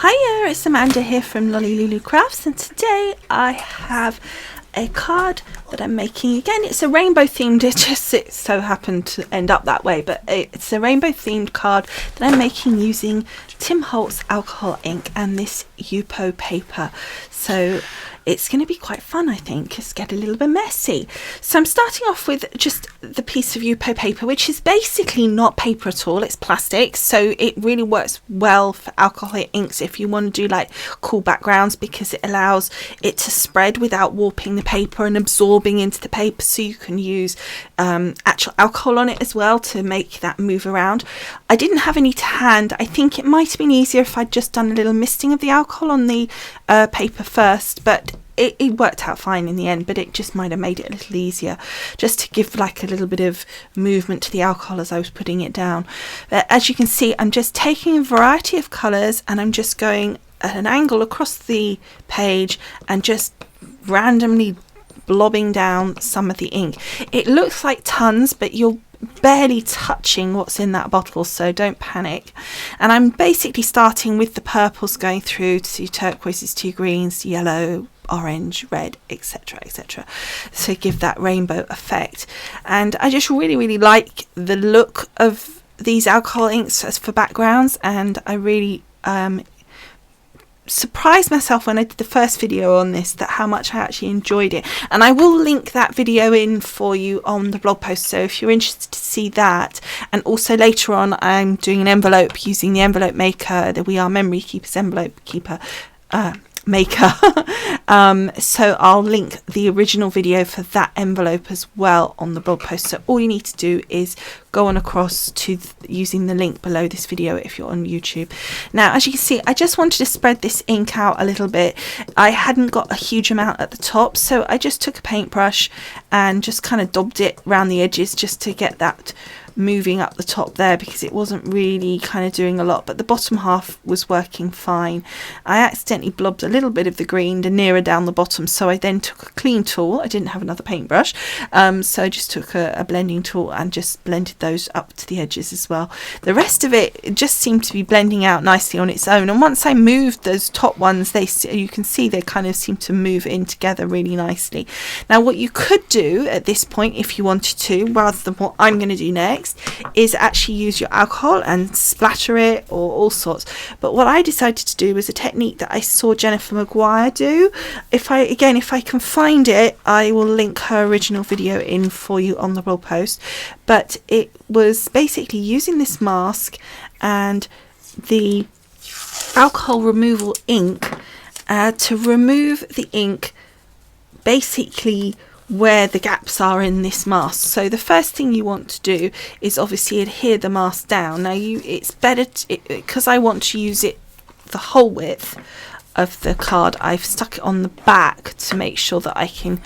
Hiya, it's Amanda here from Lolli Lulu Crafts, and today I have a card that I'm making. Again, it's a rainbow themed, it so happened to end up that way, but it's a rainbow themed card that I'm making using Tim Holtz alcohol ink and this Yupo paper. So it's going to be quite fun, I think. It's get a little bit messy. So I'm starting off with just the piece of Yupo paper, which is basically not paper at all. It's plastic, so it really works well for alcohol inks if you want to do like cool backgrounds, because it allows it to spread without warping the paper and absorbing into the paper, so you can use actual alcohol on it as well to make that move around. I didn't have any to hand. I think it might have been easier if I'd just done a little misting of the alcohol on the paper first, but it worked out fine in the end, but it just might have made it a little easier just to give like a little bit of movement to the alcohol as I was putting it down. But as you can see, I'm just taking a variety of colours and I'm just going at an angle across the page and just randomly blobbing down some of the ink. It looks like tons, but you're barely touching what's in that bottle, so don't panic. And I'm basically starting with the purples, going through to turquoises, to greens, yellow, orange, red, etc, etc, so give that rainbow effect. And I just really like the look of these alcohol inks as for backgrounds, and I really surprised myself when I did the first video on this that how much I actually enjoyed it, and I will link that video in for you on the blog post, so if you're interested to see that. And also later on I'm doing an envelope using the envelope maker, the We Are Memory Keepers envelope keeper maker. So I'll link the original video for that envelope as well on the blog post, so all you need to do is go on across to using the link below this video if you're on YouTube. Now, as you can see, I just wanted to spread this ink out a little bit. I hadn't got a huge amount at the top, so I just took a paintbrush and just kind of daubed it around the edges just to get that moving up the top there, because it wasn't really kind of doing a lot, but the bottom half was working fine. I accidentally blobbed a little bit of the green nearer down the bottom, so I then took a clean tool. I didn't have another paintbrush, so I just took a blending tool and just blended those up to the edges as well. The rest of it just seemed to be blending out nicely on its own, and once I moved those top ones, you can see they kind of seem to move in together really nicely. Now, what you could do at this point, if you wanted to, rather than what I'm going to do next, is actually use your alcohol and splatter it or all sorts. But what I decided to do was a technique that I saw Jennifer Maguire do. If I can find it, I will link her original video in for you on the blog post. But it was basically using this mask and the alcohol removal ink to remove the ink basically where the gaps are in this mask. So the first thing you want to do is obviously adhere the mask down. Now it's better because I want to use it the whole width of the card, I've stuck it on the back to make sure that I can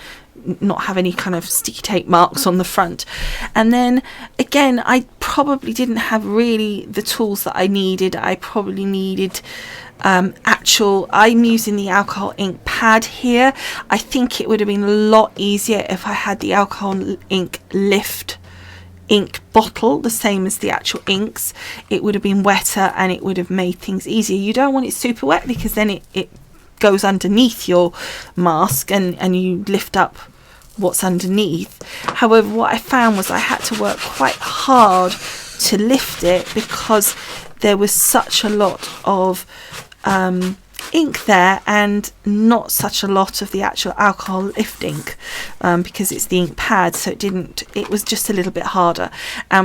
not have any kind of sticky tape marks on the front. And then again, I probably didn't have really the tools that I needed. I probably needed I'm using the alcohol ink pad here. I think it would have been a lot easier if I had the alcohol ink lift ink bottle, the same as the actual inks. It would have been wetter and it would have made things easier. You don't want it super wet, because then it goes underneath your mask and you lift up what's underneath. However, what I found was I had to work quite hard to lift it, because there was such a lot of ink there and not such a lot of the actual alcohol lift ink, because it's the ink pad, so it was just a little bit harder.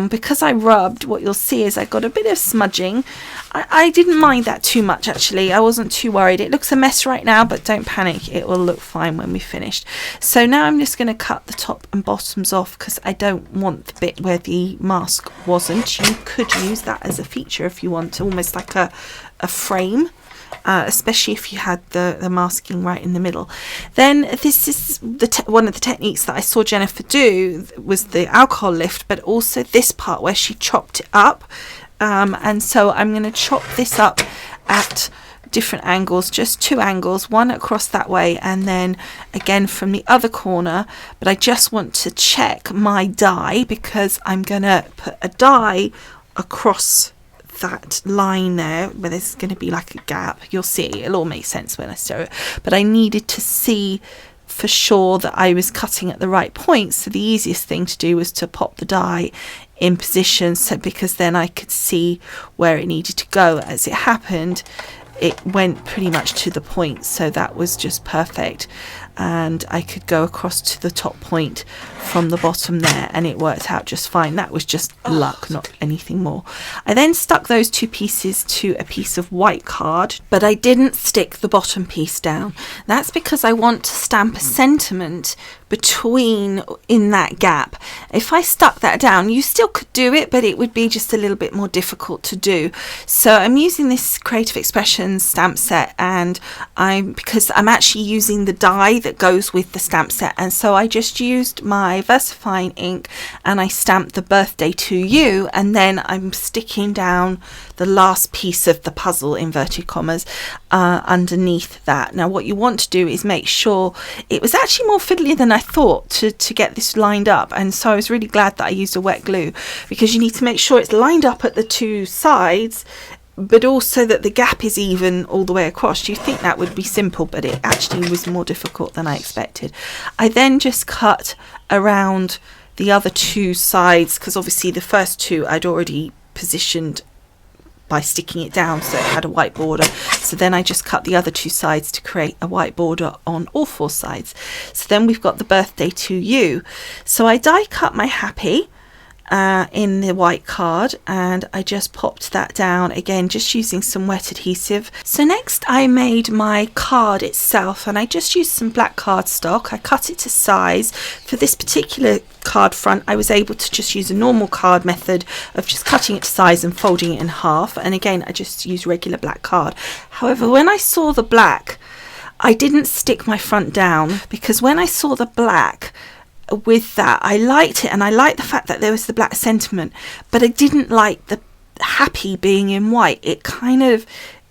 Because I rubbed, what you'll see is I got a bit of smudging. I didn't mind that too much, actually. I wasn't too worried. It looks a mess right now, but don't panic, it will look fine when we've finished. So now I'm just going to cut the top and bottoms off, because I don't want the bit where the mask wasn't. You could use that as a feature if you want, almost like a frame. Especially if you had the masking right in the middle. Then this is one of the techniques that I saw Jennifer do, was the alcohol lift, but also this part where she chopped it up. And so I'm going to chop this up at different angles, just 2 angles, one across that way and then again from the other corner. But I just want to check my die, because I'm going to put a die across that line there where there's going to be like a gap. You'll see, it'll all make sense when I sew it, but I needed to see for sure that I was cutting at the right point. So the easiest thing to do was to pop the die in position, so because then I could see where it needed to go. As it happened, it went pretty much to the point, so that was just perfect, and I could go across to the top point from the bottom there, and it worked out just fine. That was just luck, not anything more. I then stuck those two pieces to a piece of white card, but I didn't stick the bottom piece down. That's because I want to stamp a sentiment between in that gap. If I stuck that down, you still could do it, but it would be just a little bit more difficult to do. So I'm using this Creative Expressions stamp set, and because I'm actually using the die that goes with the stamp set, and so I just used my VersaFine ink and I stamped the birthday to you, and then I'm sticking down the last piece of the puzzle, inverted commas, underneath that. Now what you want to do is make sure, it was actually more fiddly than I thought to get this lined up, and so I was really glad that I used a wet glue, because you need to make sure it's lined up at the two sides, but also that the gap is even all the way across. You think that would be simple, but it actually was more difficult than I expected. I then just cut around the other two sides, because obviously the first two I'd already positioned by sticking it down so it had a white border. So then I just cut the other two sides to create a white border on all four sides. So then we've got the birthday to you. So I die cut my happy in the white card, and I just popped that down again, just using some wet adhesive. So next I made my card itself, and I just used some black cardstock. I cut it to size. For this particular card front, I was able to just use a normal card method of just cutting it to size and folding it in half, and again I just used regular black card. However, when I saw the black, I didn't stick my front down, because when I saw the black with that, I liked it, and I liked the fact that there was the black sentiment, but I didn't like the happy being in white. It kind of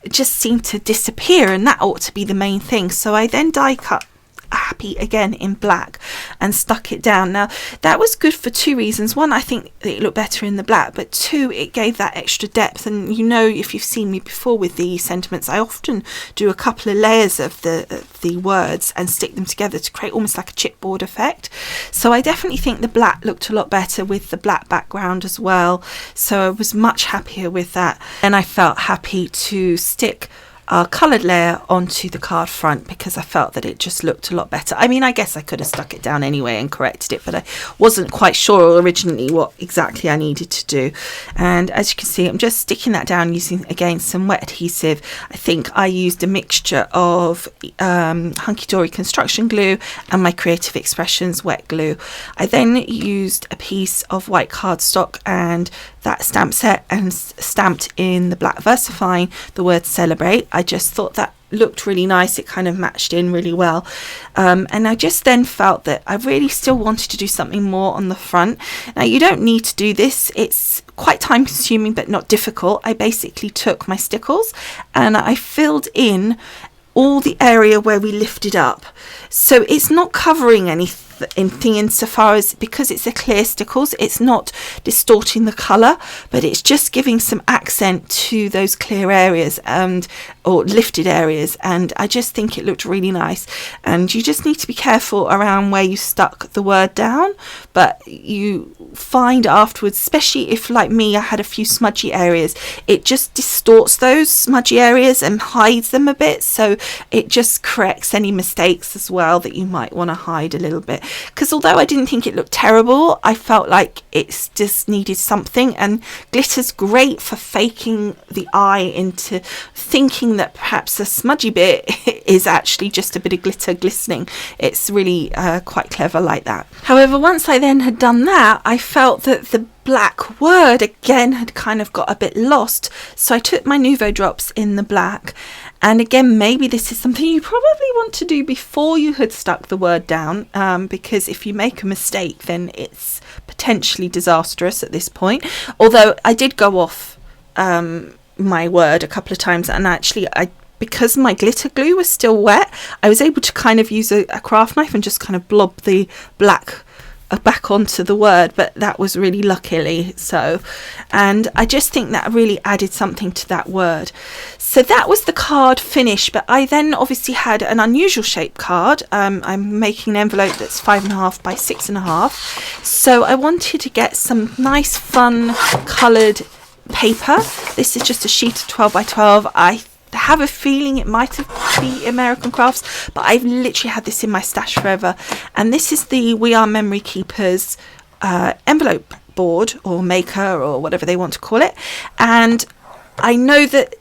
just seemed to disappear, and that ought to be the main thing. So I then die cut happy again in black and stuck it down. Now that was good for two reasons. One, I think it looked better in the black, but two, it gave that extra depth. And you know, if you've seen me before with the sentiments, I often do a couple of layers of the words and stick them together to create almost like a chipboard effect. So I definitely think the black looked a lot better with the black background as well, so I was much happier with that, and I felt happy to stick a coloured layer onto the card front, because I felt that it just looked a lot better. I mean, I guess I could have stuck it down anyway and corrected it, but I wasn't quite sure originally what exactly I needed to do. And as you can see, I'm just sticking that down using, again, some wet adhesive. I think I used a mixture of Hunky Dory construction glue and my Creative Expressions wet glue. I then used a piece of white cardstock and that stamp set and stamped in the black VersaFine the word celebrate. I just thought that looked really nice. It kind of matched in really well, and I just then felt that I really still wanted to do something more on the front. Now you don't need to do this, it's quite time consuming but not difficult. I basically took my stickles and I filled in all the area where we lifted up, so it's not covering anything insofar as, because it's a clear stickles, it's not distorting the colour, but it's just giving some accent to those clear areas or lifted areas, and I just think it looked really nice. And you just need to be careful around where you stuck the word down, but you find afterwards, especially if like me I had a few smudgy areas, it just distorts those smudgy areas and hides them a bit, so it just corrects any mistakes as well that you might want to hide a little bit. Because although I didn't think it looked terrible, I felt like it just needed something, and glitter's great for faking the eye into thinking that perhaps a smudgy bit is actually just a bit of glitter glistening. It's really quite clever like that. However, once I then had done that, I felt that the black word again had kind of got a bit lost, so I took my Nuvo drops in the black, and again, maybe this is something you probably want to do before you had stuck the word down, because if you make a mistake then it's potentially disastrous at this point. Although I did go off my word a couple of times, and actually because my glitter glue was still wet, I was able to kind of use a craft knife and just kind of blob the black back onto the word, but that was really luckily so, and I just think that really added something to that word. So that was the card finish, but I then obviously had an unusual shaped card. I'm making an envelope that's 5.5 by 6.5, so I wanted to get some nice fun coloured paper. This is just a sheet of 12 by 12. I have a feeling it might be American Crafts, but I've literally had this in my stash forever, and this is the We Are Memory Keepers envelope board or maker or whatever they want to call it. And I know that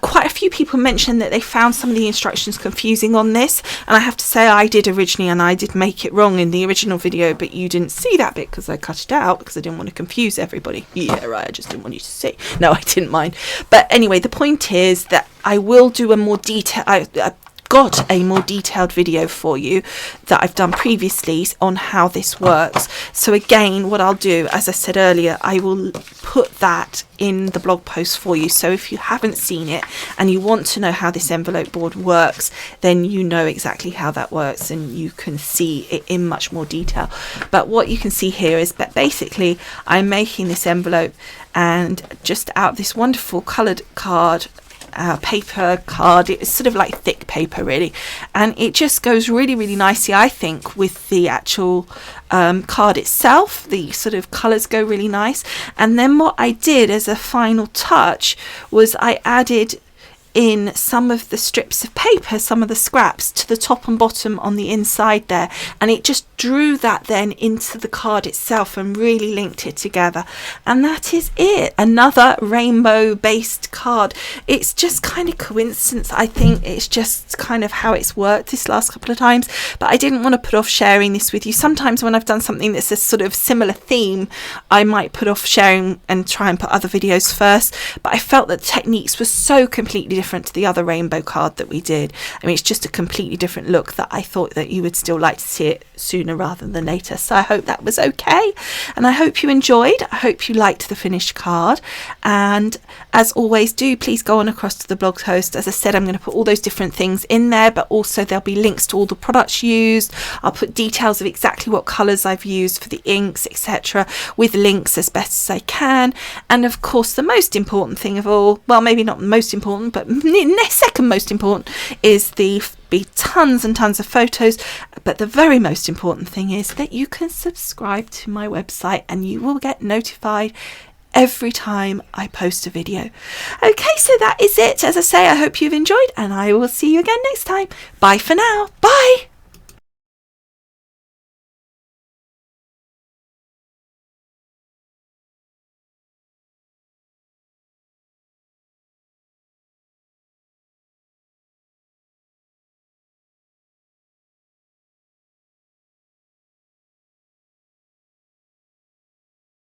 quite a few people mentioned that they found some of the instructions confusing on this, and I have to say I did originally, and I did make it wrong in the original video, but you didn't see that bit because I cut it out because I didn't want to confuse everybody. Yeah, right, I just didn't want you to see. No, I didn't mind. But anyway, the point is that I will do a more got a more detailed video for you that I've done previously on how this works. So again, what I'll do, as I said earlier, I will put that in the blog post for you. So if you haven't seen it and you want to know how this envelope board works, then you know exactly how that works and you can see it in much more detail. But what you can see here is that basically I'm making this envelope, and just out of this wonderful coloured card, paper card, it's sort of like thick paper really, and it just goes really, really nicely, I think, with the actual card itself. The sort of colours go really nice. And then what I did as a final touch was I added in some of the strips of paper, some of the scraps, to the top and bottom on the inside there, and it just drew that then into the card itself and really linked it together. And that is it, another rainbow based card. It's just kind of coincidence, I think. It's just kind of how it's worked this last couple of times, but I didn't want to put off sharing this with you. Sometimes when I've done something that's a sort of similar theme, I might put off sharing and try and put other videos first, but I felt that the techniques were so completely different to the other rainbow card that we did. I mean, it's just a completely different look that I thought that you would still like to see it sooner rather than later. So I hope that was okay, and I hope you enjoyed. I hope you liked the finished card, and as always, do please go on across to the blog post. As I said, I'm going to put all those different things in there, but also there'll be links to all the products used. I'll put details of exactly what colours I've used for the inks, etc., with links as best as I can. And of course, the most important thing of all, well, maybe not the most important, but second most important, is be tons and tons of photos. But the very most important thing is that you can subscribe to my website and you will get notified every time I post a video. Okay, so that is it. As I say, I hope you've enjoyed, and I will see you again next time. Bye for now. Bye.